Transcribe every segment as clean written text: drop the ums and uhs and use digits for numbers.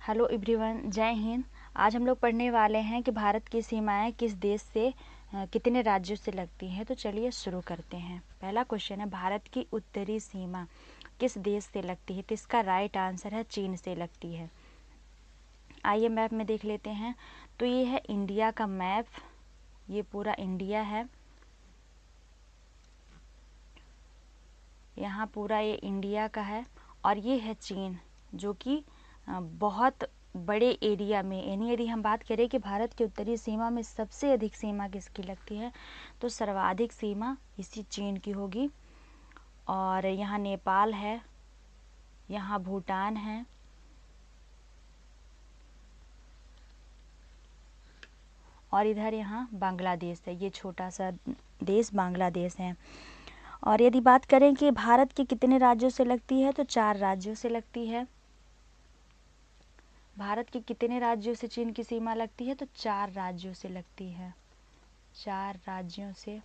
Hello everyone, जय हिंद। आज हम लोग पढ़ने वाले हैं कि भारत की सीमाएं किस देश से कितने राज्यों से लगती हैं। तो चलिए शुरू करते हैं। पहला क्वेश्चन है, भारत की उत्तरी सीमा किस देश से लगती है? तो इसका राइट आंसर है चीन से लगती है। आइए मैप में देख लेते हैं। तो ये है इंडिया का मैप, ये पूरा इंडिया है, यहाँ पूरा ये इंडिया का है। और ये है चीन, जो कि बहुत बड़े एरिया में, यानी यदि हम बात करें कि भारत की उत्तरी सीमा में सबसे अधिक सीमा किसकी लगती है, तो सर्वाधिक सीमा इसी चीन की होगी। और यहाँ नेपाल है, यहाँ भूटान है, और इधर यहाँ बांग्लादेश है, ये छोटा सा देश बांग्लादेश है। और यदि बात करें कि भारत के कितने राज्यों से लगती है, तो 4 राज्यों से लगती है। भारत के कितने राज्यों से चीन की सीमा लगती है, तो 4 राज्यों से लगती है। 4 राज्यों से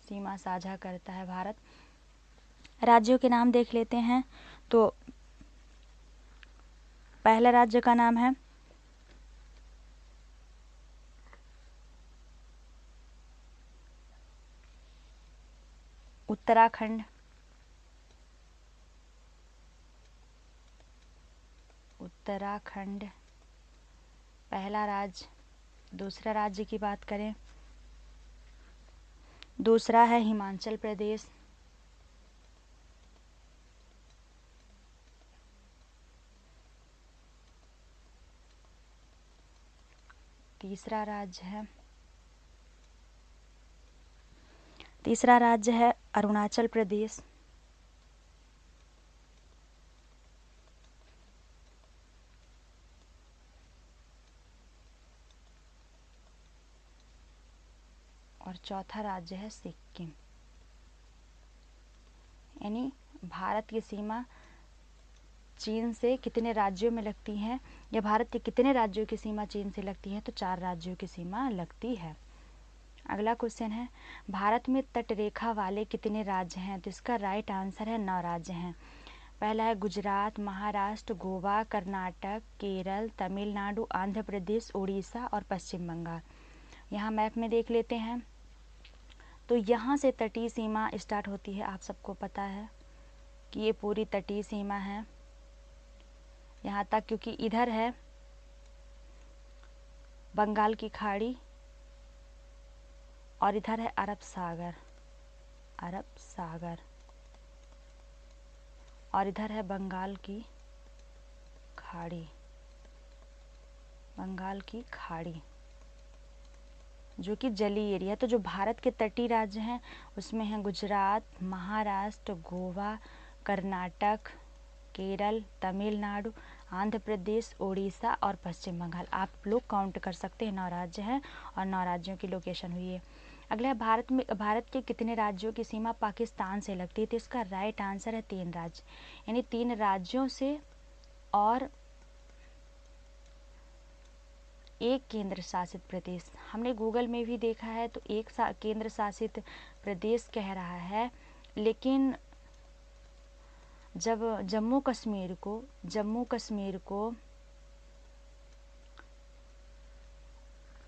सीमा साझा करता है भारत। राज्यों के नाम देख लेते हैं। तो पहला राज्य का नाम है उत्तराखंड। उत्तराखंड पहला राज्य। दूसरा राज्य की बात करें, दूसरा है हिमाचल प्रदेश। तीसरा राज्य है अरुणाचल प्रदेश। और चौथा राज्य है सिक्किम। यानी भारत की सीमा चीन से कितने राज्यों में लगती है, या भारत के कितने राज्यों की सीमा चीन से लगती है, तो 4 राज्यों की सीमा लगती है। अगला क्वेश्चन है, भारत में तटरेखा वाले कितने राज्य हैं? तो इसका राइट आंसर है 9 राज्य हैं। पहला है गुजरात, महाराष्ट्र, गोवा, कर्नाटक, केरल, तमिलनाडु, आंध्र प्रदेश, उड़ीसा और पश्चिम बंगाल। यहाँ मैप में देख लेते हैं। तो यहाँ से तटीय सीमा स्टार्ट होती है, आप सबको पता है कि ये पूरी तटीय सीमा है यहाँ तक, क्योंकि इधर है बंगाल की खाड़ी और इधर है अरब सागर। और इधर है बंगाल की खाड़ी, जो कि जलीय एरिया। तो जो भारत के तटीय राज्य हैं उसमें हैं गुजरात, महाराष्ट्र, गोवा, कर्नाटक, केरल, तमिलनाडु, आंध्र प्रदेश, उड़ीसा और पश्चिम बंगाल। आप लोग काउंट कर सकते हैं, 9 राज्य हैं और 9 राज्यों की लोकेशन हुई है। अगला है, भारत के कितने राज्यों की सीमा पाकिस्तान से लगती है? तो इसका राइट आंसर है 3 राज्य, यानी 3 राज्यों से और एक केंद्र शासित प्रदेश। हमने गूगल में भी देखा है तो एक केंद्र शासित प्रदेश कह रहा है, लेकिन जब जम्मू कश्मीर को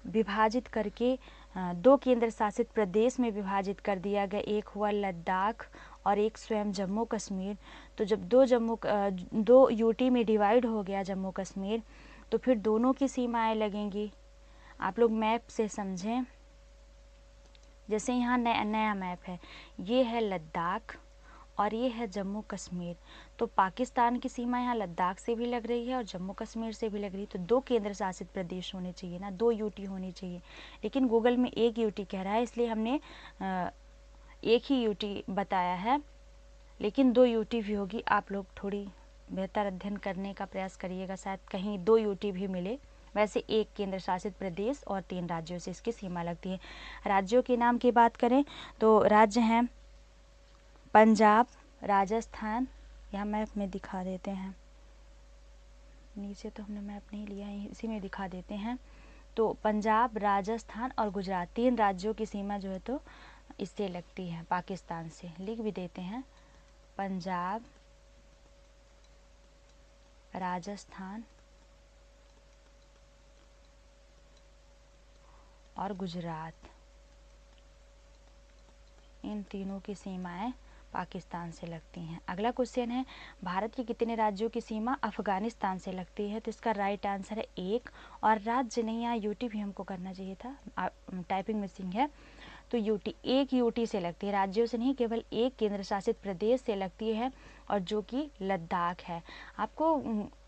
विभाजित करके 2 केंद्र शासित प्रदेश में विभाजित कर दिया गया, एक हुआ लद्दाख और एक स्वयं जम्मू कश्मीर। तो जब 2 यूटी में डिवाइड हो गया जम्मू कश्मीर, तो फिर दोनों की सीमाएं लगेंगी। आप लोग मैप से समझें। जैसे यहाँ नया मैप है, ये है लद्दाख और ये है जम्मू कश्मीर। तो पाकिस्तान की सीमा यहाँ लद्दाख से भी लग रही है और जम्मू कश्मीर से भी लग रही है। तो 2 केंद्र शासित प्रदेश होने चाहिए ना, 2 यूटी होनी चाहिए, लेकिन गूगल में 1 यूटी कह रहा है, इसलिए हमने 1 ही यूटी बताया है, लेकिन 2 यूटी भी होगी। आप लोग थोड़ी बेहतर अध्ययन करने का प्रयास करिएगा, शायद कहीं 2 यूटी भी मिले। वैसे 1 केंद्र शासित प्रदेश और 3 राज्यों से इसकी सीमा लगती है। राज्यों के नाम की बात करें तो राज्य हैं पंजाब, राजस्थान। यहाँ मैप में दिखा देते हैं, नीचे तो हमने मैप नहीं लिया है, इसी में दिखा देते हैं। तो पंजाब, राजस्थान और गुजरात, 3 राज्यों की सीमा जो है तो इससे लगती है, पाकिस्तान से। लिख भी देते हैं, पंजाब, राजस्थान और गुजरात, इन तीनों की सीमाएं पाकिस्तान से लगती हैं। अगला क्वेश्चन है, भारत के कितने राज्यों की सीमा अफगानिस्तान से लगती है? तो इसका राइट आंसर है 1। और राज्य नहीं, यहाँ यूटी भी हमको करना चाहिए था, टाइपिंग मिसिंग है। तो यूटी, एक यूटी से लगती है, राज्यों से नहीं, केवल एक केंद्र शासित प्रदेश से लगती है, और जो कि लद्दाख है। आपको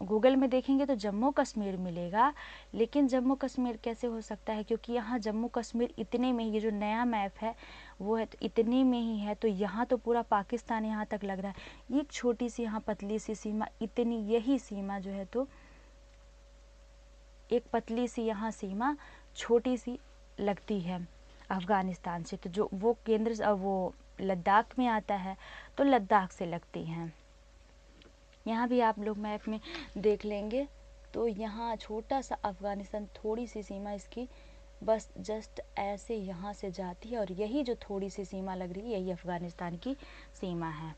गूगल में देखेंगे तो जम्मू कश्मीर मिलेगा, लेकिन जम्मू कश्मीर कैसे हो सकता है, क्योंकि यहाँ जम्मू कश्मीर इतने में ही, ये जो नया मैप है वो है तो इतने में ही है, तो यहाँ तो पूरा पाकिस्तान यहाँ तक लग रहा है। एक छोटी सी यहाँ पतली सी सीमा, इतनी यही सीमा जो है तो एक पतली सी यहाँ सीमा छोटी सी लगती है अफ़गानिस्तान से, तो जो वो केंद्र वो लद्दाख में आता है, तो लद्दाख से लगती हैं। यहाँ भी आप लोग मैप में देख लेंगे तो यहाँ छोटा सा अफ़गानिस्तान, थोड़ी सी सीमा इसकी बस जस्ट ऐसे यहाँ से जाती है, और यही जो थोड़ी सी सीमा लग रही है यही अफ़गानिस्तान की सीमा है।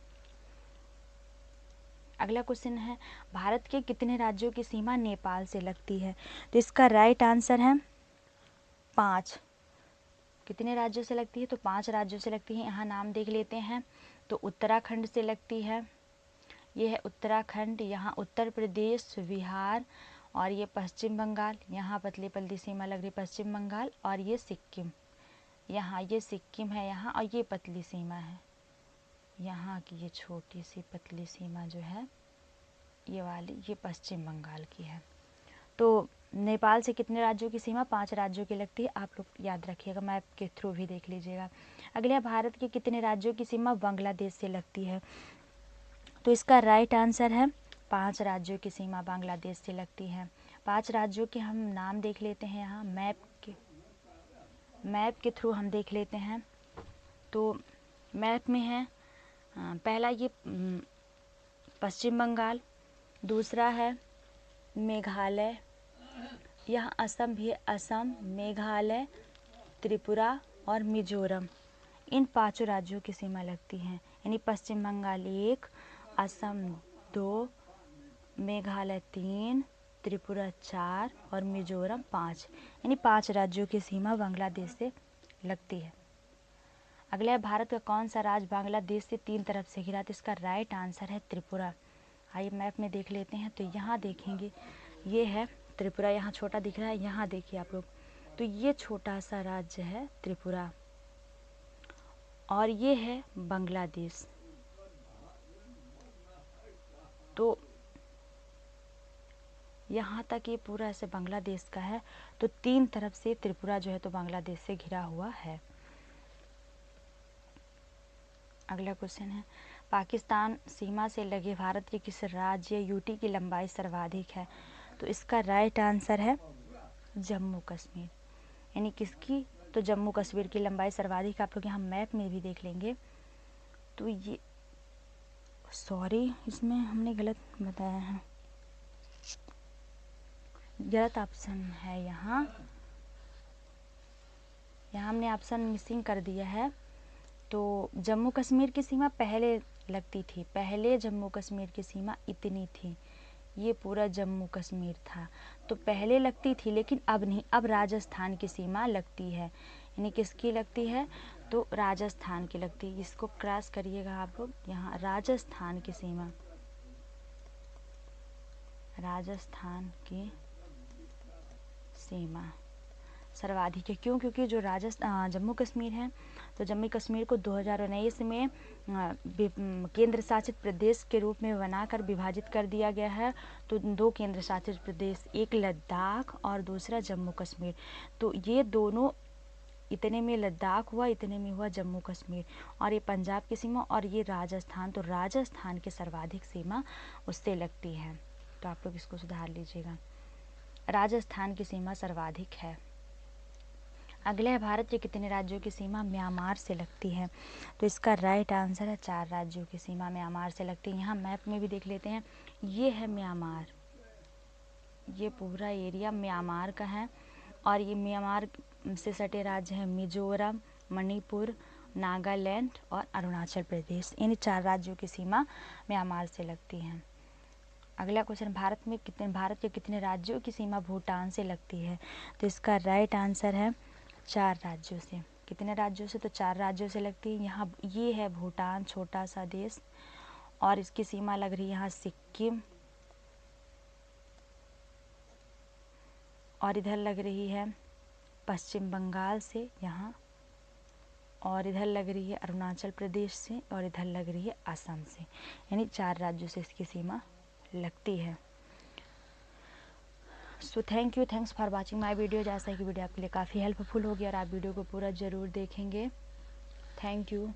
अगला क्वेश्चन है, भारत के कितने राज्यों की सीमा नेपाल से लगती है? तो इसका राइट आंसर है 5। कितने राज्यों से लगती है? तो 5 राज्यों से लगती है। यहाँ नाम देख लेते हैं। तो उत्तराखंड से लगती है, ये है उत्तराखंड, यहाँ उत्तर प्रदेश, बिहार, और ये पश्चिम बंगाल, यहाँ पतली पतली सीमा लग रही पश्चिम बंगाल, और ये सिक्किम, यहाँ ये सिक्किम है यहाँ, और ये पतली सीमा है यहाँ की, ये छोटी सी पतली सीमा जो है ये वाली, ये पश्चिम बंगाल की है। तो नेपाल से कितने राज्यों की सीमा? 5 राज्यों की लगती है। आप लोग याद रखिएगा, मैप के थ्रू भी देख लीजिएगा। अगले, भारत के कितने राज्यों की सीमा बांग्लादेश से लगती है? तो इसका राइट आंसर है 5 राज्यों की सीमा बांग्लादेश से लगती है। 5 राज्यों के हम नाम देख लेते हैं, यहाँ मैप के थ्रू हम देख लेते हैं। तो मैप में है पहला ये पश्चिम बंगाल, दूसरा है मेघालय, यहाँ असम भी है, असम, मेघालय, त्रिपुरा और मिजोरम, इन 5 राज्यों की सीमा लगती हैं। यानी पश्चिम बंगाल 1, असम 2, मेघालय 3, त्रिपुरा 4 और मिजोरम 5, यानी 5 राज्यों की सीमा बांग्लादेश से लगती है। अगला है, भारत का कौन सा राज्य बांग्लादेश से 3 तरफ से घिरा? तो इसका राइट आंसर है त्रिपुरा। आइए मैप में देख लेते हैं। तो यहाँ देखेंगे, ये है त्रिपुरा, यहाँ छोटा दिख रहा है, यहाँ देखिए आप लोग, तो ये छोटा सा राज्य है त्रिपुरा, और ये है बांग्लादेश। तो यहाँ तक ये पूरा ऐसे बांग्लादेश का है, तो 3 तरफ से त्रिपुरा जो है तो बांग्लादेश से घिरा हुआ है। अगला क्वेश्चन है, पाकिस्तान सीमा से लगे भारत के किस राज्य यूटी की लंबाई सर्वाधिक है? तो इसका राइट आंसर है जम्मू कश्मीर। यानी किसकी? तो जम्मू कश्मीर की लंबाई सर्वाधिक। आप लोग यहाँ मैप में भी देख लेंगे। तो ये सॉरी, इसमें हमने गलत बताया है, गलत ऑप्शन है यहाँ हमने ऑप्शन मिसिंग कर दिया है। तो जम्मू कश्मीर की सीमा पहले लगती थी, पहले जम्मू कश्मीर की सीमा इतनी थी, ये पूरा जम्मू कश्मीर था, तो पहले लगती थी, लेकिन अब नहीं, अब राजस्थान की सीमा लगती है। यानी किसकी लगती है? तो राजस्थान की लगती है। इसको क्रॉस करिएगा आप लोग, यहाँ राजस्थान की सीमा, राजस्थान की सीमा सर्वाधिक है। क्यों? क्योंकि जो जम्मू कश्मीर है, तो जम्मू कश्मीर को 2019 में केंद्र शासित प्रदेश के रूप में बनाकर विभाजित कर दिया गया है। तो 2 केंद्र शासित प्रदेश, एक लद्दाख और दूसरा जम्मू कश्मीर, तो ये दोनों, इतने में लद्दाख हुआ, इतने में हुआ जम्मू कश्मीर, और ये पंजाब की सीमा, और ये राजस्थान, तो राजस्थान की सर्वाधिक सीमा उससे लगती है। तो आप लोग इसको सुधार लीजिएगा, राजस्थान की सीमा सर्वाधिक है। अगला है, भारत के कितने राज्यों की सीमा म्यांमार से लगती है? तो इसका राइट आंसर है 4 राज्यों की सीमा म्यांमार से लगती है। यहाँ मैप में भी देख लेते हैं, ये है म्यांमार, ये पूरा एरिया म्यांमार का है, और ये म्यांमार से सटे राज्य हैं मिजोरम, मणिपुर नागालैंड और अरुणाचल प्रदेश। इन 4 राज्यों की सीमा म्यांमार से लगती है। अगला क्वेश्चन, भारत के कितने राज्यों की सीमा भूटान से लगती है? तो इसका राइट आंसर है 4 राज्यों से। कितने राज्यों से? तो 4 राज्यों से लगती है। यहाँ ये है भूटान, छोटा सा देश, और इसकी सीमा लग रही है यहाँ सिक्किम, और इधर लग रही है पश्चिम बंगाल से यहाँ, और इधर लग रही है अरुणाचल प्रदेश से, और इधर लग रही है असम से। यानी 4 राज्यों से इसकी सीमा लगती है। So thanks for watching my video. जैसा कि वीडियो आपके लिए काफ़ी हेल्पफुल होगी और आप वीडियो को पूरा ज़रूर देखेंगे। Thank you.